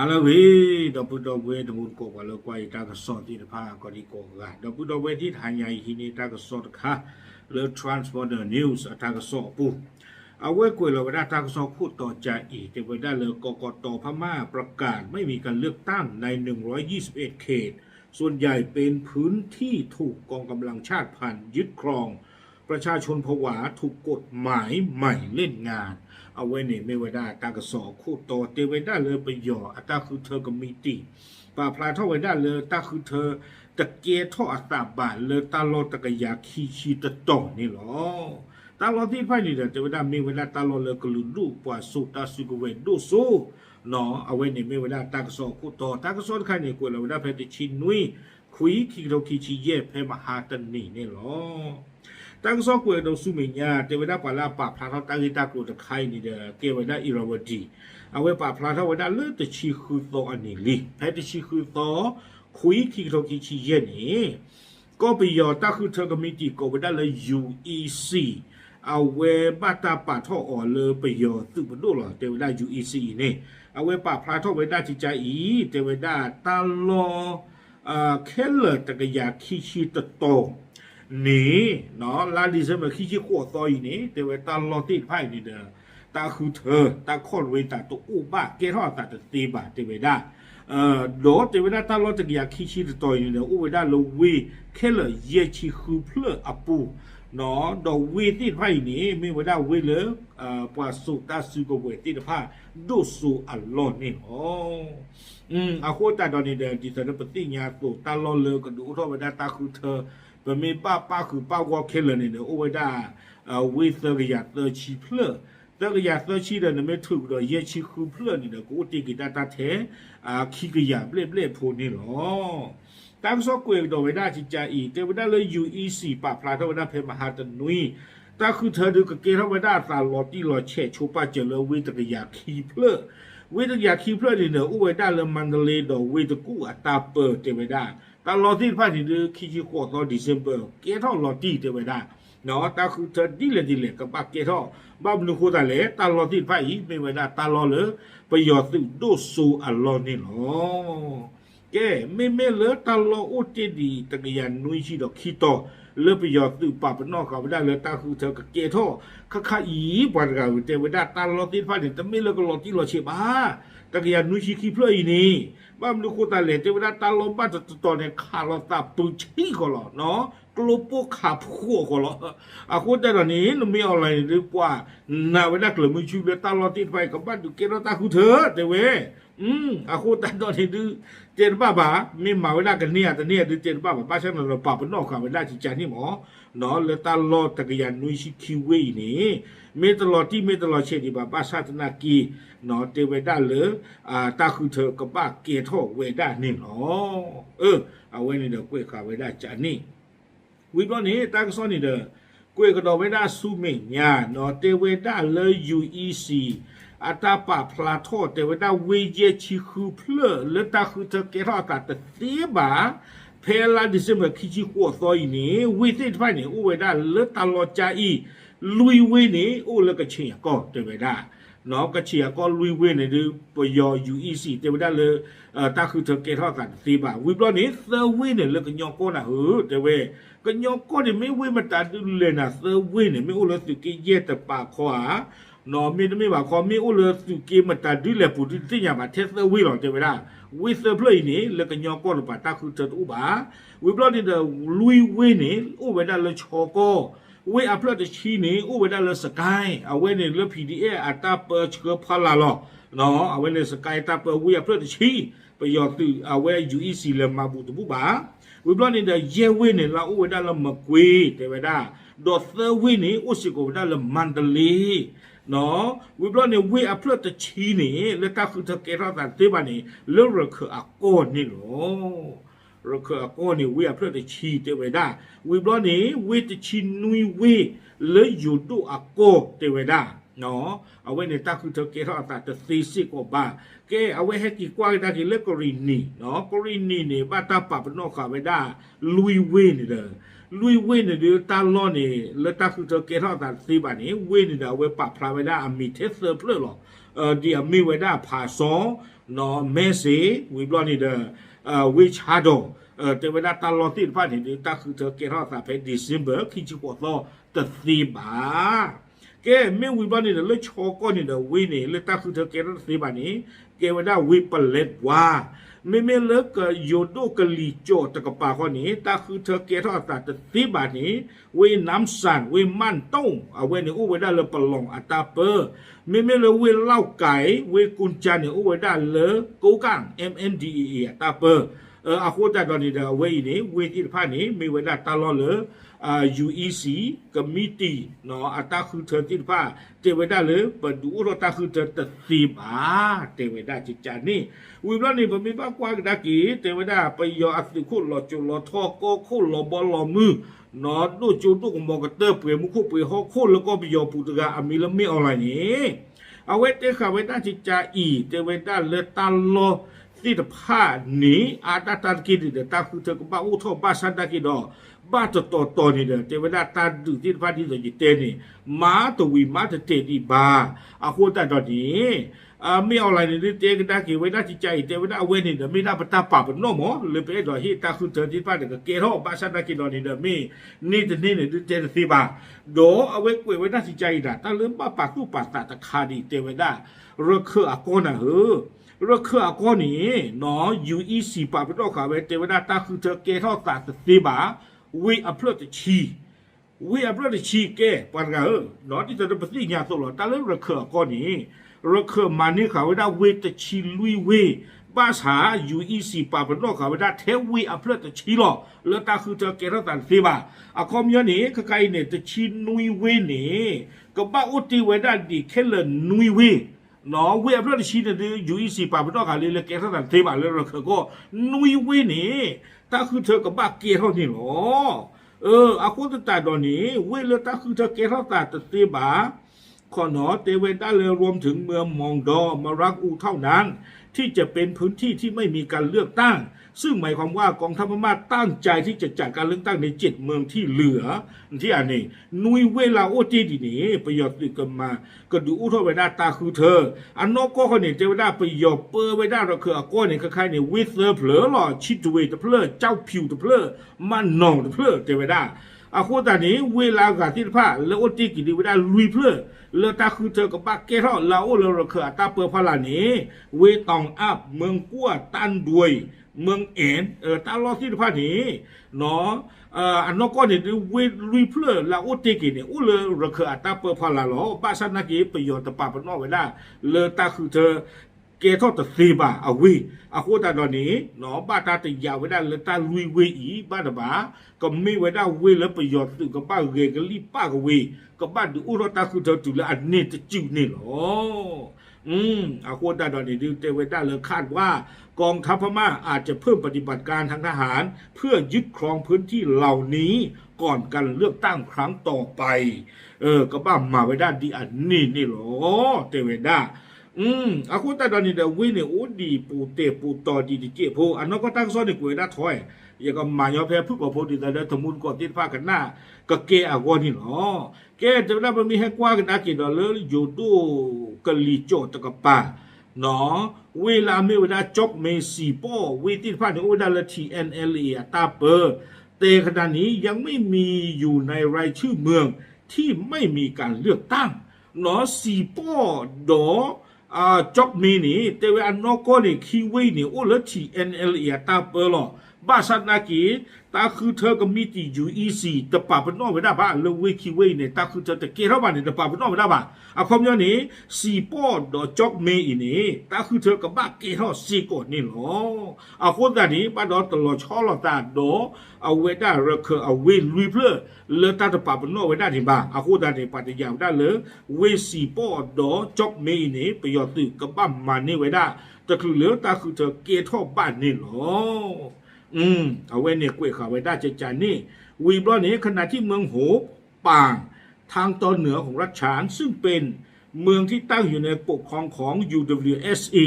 ฮัลโหลเว้ยดอกบุดอกเว้ยดอกบุดกว่าแล้วกว่าอีตากสอดที่ผ้าก็ดีกว่าดอกบุดอกเว้ยที่ทางใหญ่ที่นี่ตากสอดค่ะเลือ transporter news ตากสอดปุ๊เอาไว้คุยเราเวลาตากสอดพูดต่อจากอีกแต่เวลาเลยกกตพม่าประกาศไม่มีการเลือกตั้งใน121เขตส่วนใหญ่เป็นพื้นที่ถูกกองกำลังชาติพันธุ์ยึดครองประชาชนผวาถูกกฎหมายใหม่เล่นงานเอาไว้เนี่ยไม่ว่าได้ตากระสอบคู่โตเตไว้ได้เลยไปหย่ออัตาคือเธอก็มีตีป่าพลายเท่าไว้ได้เลยตาคือเธอตะเกียท่ออัตาบาเลยตาโลตะกยาคีชีตะต่อนี่หรอตาโลที่ไพ่นี่เดี๋ยวเตไว้ได้มีเวลาตาโลเลยก็ลุดูปว่าสุตาสุกเวดูสู้เนาะเอาไว้เนี่ยไม่ว่าได้ตากระสอบคู่โตตากระสอบใครเนี่ยกลัวเราได้เพชรชินนุ้ยคุยคิโรคิชิเย่เพมหาตันนี่นี่หรอตั้งซอกเวดสุเมียเทวดาปลาปะพลาทตั้งที่ตากรุตะไคนี่เดเกวดาอิราวดีเอาไว้ปะพลาทวดาเลือดชีคือโตอันนี้ลิแพทชีคือโตคุยคิโรคิชิเยนี่ก็ไปยอตาคือเธอก็มีจีก็เวดาเลย UEC เอาไว้บัตาปะท่ออ่อนเลยไปยอตึกบดูหรอเทวดา UEC นี่เอาไว้ปะพลาทวดาจิใจอีเทวดาตาลอเคลตะกยาคิชิตโตนี่เนาะลาดิเซมาคิชิขวดซอยนี่แต่ว่าตาลอติไพ่นี่เด้อตาคือเธอตาคอนเวตาตัวอุบะเกทอตาตะตีบะเตเวดาโดเตเวดาตาลอตะกยาคิชิตโตนี่เด้ออุเวดาโลวีเคลเยชิคือเพลอปูเนาะดอวีติไพ่นี่มีเวดาเวเลปวาสุตาสุกเวติตผ้าดูสูอัลลอนี่อ๋ออาโคตาดอนี่เด้อดิสนปฏิญาตุตาลอเลก็ดูทอเวดาตาคือเธอเป็นมีป้าคือป้าว่าเคลเนี่ยโอ้ยได้วิเศษยาเตอชีเพลเตอร์ยาเตอชีเดนไม่ถูกเลยเยชีคือเพลนี่เด้อกูตีกิตาตาเทขี้กยาเบลพูนี่หรอตั้งซอกเกยโดยได้จิตใจอีกแต่ว่าได้เลย UEC ป่าพลาทว่าได้เพมหาตนุยตาคือเธอดูกับเกทว่าได้ตาลอที่ลอเชชูป้าเจริญวิตกยาขี้เพลวิตกยาขี้เพลนี่เด้อโอ้ยได้เลยมันเลยดอกวิตกูอัตาเปิดเตไม่ได้ตลอดที่ผ่านนี่คือคิดขวดตอนเดือนเบอร์เกท่อลอดีเทวดาเนาะแต่คือเธอดีเลยกับปากเกท่อบ้าบุญคุณแต่เลยตลอดที่ผ่านอีกไม่เวลาตลอดเลยประโยชน์ดูสูอัลลอฮ์นี่เนาะแกไม่เลยตลอดอุตดีตะกี้ยันนุ้ยชีดอกขี้ต่อเลือประโยชน์ตื่นป่าเป็นนอกเขาไม่ได้เลยแต่คือเธอกับเกท่อข้าอีปานกันเทวดาตลอดที่ผ่านนี่แต่ไม่เลยก็ลอที่ลอเชื่อบ้าตะกี้ยันนุ้ยชีขี้เพลย์นี่บ้านลูกคนตาเหล่เทวดาตาลมบ้านตอนเนี่ยขาเราตาปุชีก็หรอเนาะกลัวพวกขาพัวก็หรอคนแต่ตอนนี้เราไม่เอาอะไรหรือว่านาเวลาเกิดมือชูเบตาลอติดไปกับบ้านดูเกล้าตาคู่เธอแต่เว้คนแต่ตอนนี้ดูเจนบ้าบ้าไม่มาเวลากันเนี่ยแต่เนี่ยดูเจนบ้าบ้าฉันเราป่าเป็นนอกข่าวเวลาจิตใจนี่หมอเนาะเลยตาลอตะกี้ยันนุ้ยชิคิวเวนี่เมตลอดที่เมตลอดเช่นที่บ้าชาตินากีเนาะเทวดาเลยตาคือเธอกับบ้าเกท่อเวดานี่เนาะเอาไว้ในเด็กกล้วยข่าวเวดาจานี่วิบล้อนี้ตากซ้อนนี่เด้อกล้วยกระดอกเวดาสูเมียเนาะเทวดาเลย UEC อัตาปาพลาโทเทวดาเวเยชิคือเพลแล้วตาคือเธอเกท่อตาตะเสียบ้าเพลาดิเซมคิจิหัวซอยนี่วิเศษไฟนี่อุเวดาเลตลอดใจอีลุยเวนี่อุเลกเชียก็เทวดาเนาะกระเชียก็ลุยเวนี่ดูปยอ UEC เทวดาเลยตาคือเธอเกท่อกันสีบ่าวิบล้อนี้เซอร์วิเนี่ยเลกยอก็นะเทวก็ยอก็เนี่ยไม่เวมันตาดูเลยนะเซอร์วิเนี่ยไม่อุเลสุกิเยตปากขวาเนาะไม่ว่าขอไม่อุเลสุกิมันตาดูเลยปุถุติญามาเทเซอร์วิหรอเทวดาวิเซอร์เพลย์นี่เลกยอก็หรือเปล่าตาคือเธออุบาวิบล้อนี่เดลุยเวนี่อุเวดาเลยชอก็เวอัพโหลดชีนี่อุเวดาเลสกายเอาไว้ในเรื่อง PDA อัตราเปิดเชื้อพลาหรอเนาะเอาไว้ในสกายตาเปิดเวอัพโหลดชีประโยชน์ตื่เอาไว้ UEC เลมาบุตรบุบาวิบล้อนี่เดเยเวนี่เราอุเวดาเลมกวีเทวดาดอเซอร์เวนี่อุสิโกเวดาเลมันเดลีเนาะวิบล้อนี่เวอัพโหลดชีนี่แล้วตาคือเธอเกล้าตัดเตบันนี่เรื่องเราคืออากอนนี่หรอเราคือก็นี่วิเพื่อจะชีเตวดาวิบล้อนี้วิจะชินุยวิเลยอยู่ดูอากเตวดาเนาะเอาไว้ในตาคือเธอเกท่าตาจะซีซิกว่าแกเอาไว้ให้กี่กว่าได้กี่เล็กกรีนีเนาะกรีนีเนี่ยบ้าตาปับนอกขาไว้ได้ลุยเวนี่เด้อลุยเวนี่เด้อตาล้อนี่แล้วตาคือเธอเกท่าตาซีบานี่เวนี่เด้อเอาไว้ปับพลาไว้ได้มีเทสเซอร์เพลอหรอเดี๋ยวมีไว้ได้ผ่าซอ เนาะเมสีวิบลอนี่เดวิชาโดแต่เวลาตลอดที่ผ่านนี่ตาคือเธอเกล้าตาเป็นดิเซมเบอร์คิดจะปวดล้อตัดตีบาแกไม่วิบลอนี่เดเลยชอก้อนนี่เดวินี่เลยตาคือเธอเกล้าตีบานี้แกเวลาวิปเล็ดว่าไม่เลิกก็โยโดกลีโจตะกปาคนนี้ตาคือเธอเกล้าตาตัดตีบานี้วิน้ำสั่นวิมันต้งเอาไว้ในอู้ไว้ได้เลยปลงอัตาเปอร์ไม่เลยวิเล่าไก่วิกุญจาเนี่ยอู้ไว้ได้เลยกูกัง MNDEE อัตาเปอร์อาคูตาตอนนี้เดเวนี่เวทีผ่านนี้มีเวลาตลอดเลยUEC กับมิติเนาะอัตราคือเธอที่ผ่าเทวดาเลยเปิดดูเราตาคือเธอตัดสีบเทวดาจิตจานี่วิบลนี่ผมมีบ้ากว่าดากีเทวดาไปยออัศคุณหล่อจุหล่อทอก็คุณหล่อบอลหล่อมือเนาะดูจูดูกมองกระเตอเปลี่ยนมุขเปลี่ยนห้อคุณแล้วก็ไปยอปุตกาอามิลมีอะไรนี่เอาไว้เตะขาไว้ด้านจิตจาอีเทวดาเลยตาลอที่ตะผ้านี้อาตาตากินเดตาคือเธอก็บ้าอุทบาสันตากิดอบ้าตัวนี่เด้อเวลาตาดูที่ฟ้าที่จะจิตเตนี่มาตัววิมาจะเตดีบาอาโคตาดอนี้ไม่เอาอะไรนี่เตกันได้กี่เวลาจิตใจเวลาเวนี่เด้อไม่ได้ปตาป่าเป็นน้องหมอเลยไปดอที่ตาคือเธอที่ฟ้าเด้อเกล้อบาสันตากิดอนี่เด้อมีนี่จะนี่เนี่ยเตสีบาโดเอาไว้เวลาจิตใจด่าตาเริ่มบ้าปากตู้ปากตาตะคาดีเวลาเรื่องคืออาโกนะเรื่องคืออาโกนี่เนาะ UEC ป่าเป็นตัวขาเวเทวดาตาคือเธอเกล้าตาตะสีบาwe upload the chi we upload the chi แกปันกันเนาะที่จะเป็นสิ่งอย่างตัวแต่เรื่องระเคอก้อนนี้ระเคอมันนี่เขาว่า we the chi ลุย we ภาษา UEC ป่าเป็นโลกเขาว่าเทว we upload the chi หรอแล้วตาคือเธอเกล้าตันสิบ่าอะคอมยานี่คือใครเนี่ย the chi ลุย we นี่ก็บ้าอุติเวดาดีแค่เลยลุย we เนาะ we upload the chi เนี่ย UEC ป่าเป็นโลกเขาเลยเกล้าตันสิบ่าแล้วระเคอก็ลุย we นี่ตาคือเธอกับบ้าเกล้านี่หรออาคุณตาตอนนี้เวลาตาคือเธอเกล้าตาตัดตีบาขอนอเตเวดาเลยรวมถึงเมืองมองดอมารักอูเท่านั้นที่จะเป็นพื้นที่ที่ไม่มีการเลือกตั้งซึ่งหมายความว่ากองทัพพม่าตั้งใจที่จะจัดการเลือกตั้งใน7เมืองที่เหลือที่อันนี้นุยเวลาโอจีดีนี้ประโยชน์กันมาก็ดูอุทเวดาตาคือเธออันนอกก็คนนี้เทวดาประโยชน์เปอร์เวดาเราคือก้อนเนี่ยคล้ายๆเนี่ยวิเซอร์เพลอหล่อชิดเวตเพลอเจ้าผิวเพลอมันนองเพลอเทวดาอาโคตานี้เวลากาที่ผ้าแล้วโอจีกิดีเวดาลุยเพลอแล้วตาคือเธอกับบ้าเกล้าเราเราคือตาเปอร์พลานี้เวตองอับเมืองกั้วตันด้วยเมืองเอ็นตาลอที่ผ้านี้เนาะอันนอกก็เนี่ยเวลุยเพลอเราโอจีกิเนี่ยเราเราคือตาเปอร์พลาหล่อบ้าสันนักกีประโยชน์ตะปาปนอกเวลาเลยตาคือเธอเกทอตสีบาเอาวีอาโคตาดอนนี้เนาะบ้าตาติยาเวลาเลยตาลุยเวอีบ้าตาบ้าก็มีเวลาเวแล้วประโยชน์ตื่นกับบ้าเกก็รีบป้าก็เวก็บ้าดูอุรตาคือเธอจุลอันนี้จะจิ้วนี่หรออาโคตาดอนนี้ดูเตเวดาเลยคาดว่ากองทัพพม่าอาจจะเพิ่มปฏิบัติการทางทหารเพื่อยึดครองพื้นที่เหล่านี้ก่อนการเลือกตั้งครั้งต่อไปก็บ้ามาเวดาดีอันนี้นี่หรอเตเวดาอาคุณตาดอนนี่เดวิเนี่ยโอ้ดีปูเตปูต่อดีเจ็บโพอันนั้นก็ตั้งซ้อนในกวยด้าถอยอย่างก็มายอแพ้พึ่งกับโพดีแต่เดินทมุนก่อนติดผ้ากันหน้าก็เกอากอนี่หรอแกจะได้มันมีให้กว่ากันอากิดอเลยอยู่ดูกะลีโจตะกปาเนาะเวลาเวลาจบเมสีป้อเวติดผ้าเนี่ยโอ้ได้ละ TNLA ตาเปอร์เตขณะนี้ยังไม่มีอยู่ในรายชื่อเมืองที่ไม่มีการเลือกตั้งเนาะสีป้อดอจ็อบมีนี่แต่ว่าอันนอกก็นี่คีวีนี่โอ้ละทีNLA ตาเปอร์หรอบ้าสัตนากีตาคือเธอก็มีที่ UEC แต่ป่าเป็นนอกไม่ได้บ้าเลยเวคีวีเนี่ยตาคือเธอแต่เกล้าบ้านเนี่ยแต่ป่าเป็นนอกไม่ได้บ้าคอมยานี่สีป้อดอจ็อบมีนี่ตาคือเธอกับบ้าเกล้าสีก่อนนี่หรอคนตานี้บ้าดอตลอดช่อลตาดอเอาเวด้าเรเคอเอาเวลุยเพลเลตาตะป่าเป็นนอกเวด้าที่บ้าคนตานี้ปฏิญาณได้เลยเวสีป้อดอจ็อบมีนี่ประโยชน์ตื่นกับบ้ามันนี่เวด้าแต่คือเหลือตาคือเธอเกล้าบ้านนี่หรอเอาไว้เนี่ยกล้วยข่าวไว้ได้ใจนี่วีบล้อนี้ขณะที่เมืองโหป่างทางตอนเหนือของรัชฉานซึ่งเป็นเมืองที่ตั้งอยู่ในปกครองของ UWSA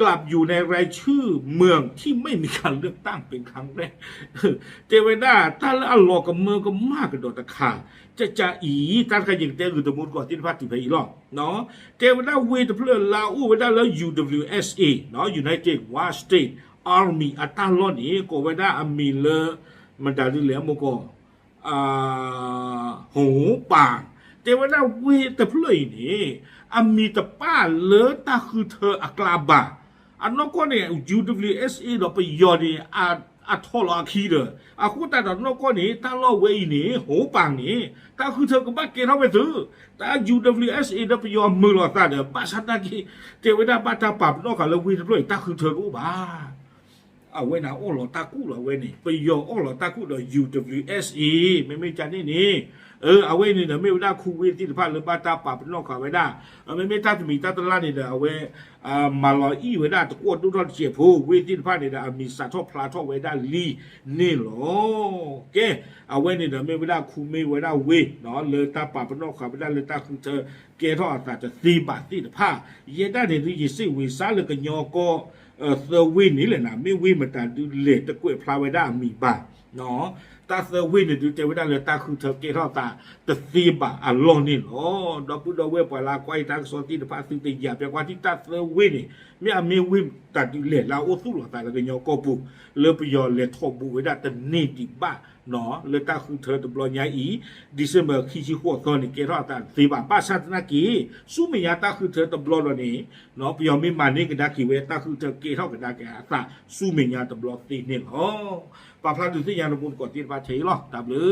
กลับอยู่ในรายชื่อเมืองที่ไม่มีการเลือกตั้งเป็นครั้งแรกเจเวด้าถ้าละอัลลอฮ์กับเมืองก็มากกันโดดตะขาจะอีท่านก็ยังเตะอยู่ตะมุนก่อนที่พัดที่ไปอีหลอกเนาะเจเวด้าเวทเพื่อลาอูเวด้าแล้ว UWSA เนาะ United War State Army อัตตาล้อนี่ก็เวด้ามีเลมันดาดิเหลียมก็หูป่างเจเวด้าเวทเพื่อนี่มีแต่ป้าเลอตาคือเธออักลาบะอันนั้นก็เนี่ย UWSA เราไปยอดีทอลอาคีเดอคุณแต่ตอนนั้นก็นี่ถ้าเราเวนี่โหปังนี่ถ้าคือเธอก็บ้าเกล้าไปซื้อแต่ UWSA เราไปยอมมือเราตาเดอบ้าชัดนักเจวิดาบ้าตาปับนอกจากเราวิ่งด้วยถ้าคือเธอก็บ้าเวน่าโอ้เราตากู้เราเวนี่ไปยอมโอ้เราตากู้เรา UWSA ไม่จันนี่เอาไว้นี่นะไม่ได้คู่เวทีผ่านหรือบ้าตาปับนอกขาไม่ได้ไม่ถ้าจะมีตาตลาดนี่เอาไว้มาลอยเวด้าตะกัวดุดอนเจียพูเวทีผ่านนี่นะมีสาทอพลาทอเวด้าลีนี่หรอแกเอาไว้นี่นะไม่ได้คู่ไม่เวด้าเวเนาะเลยตาปับนอกขาไม่ได้เลยตาคือเธอแกทออาจจะตีบาทที่ผ้าเยด้าเนี่ยที่ยิ่งสิ่งวิสาเลยกันยอก็เซอร์วินนี่แหละนะไม่วิมันแต่ดูเลตตะกัวพลาเวด้ามีบาทเนาะตาเซอร์วินเนี่ยดูเจวิดาเลยตาคือเธอเกล้าตาแต่ซีบะอัลลอฮ์นี่โอ้ดอกพุดอกเวปลากวยทางโซตีนภาสิ่งที่หยาบอย่างว่าที่ตาเซอร์วินนี่ไม่มีวิมตัดเลเราโอ้สู้หรอกแต่ละกันยอก็ปุเลือไปยอเลทอบูเวดาแต่นี่ดิบ้าเนาะเลยตาคือเธอตบลอยายอีดิเซมเบอร์ขี้ชิหัวตอนนี้เกล้าตาซีบะป้าชาตินักกีสู้ไม่ยาตาคือเธอตบลอยนี่เนาะไปยอมไม่มานี่กันได้กี่เวตาคือเธอเกล้ากันได้แก่ตาสู้ไม่ยาตบลอยตีนี่โอ้ปาพลาดดูสิยานุบุญก่อนที่มาเฉยหรอตามหรือ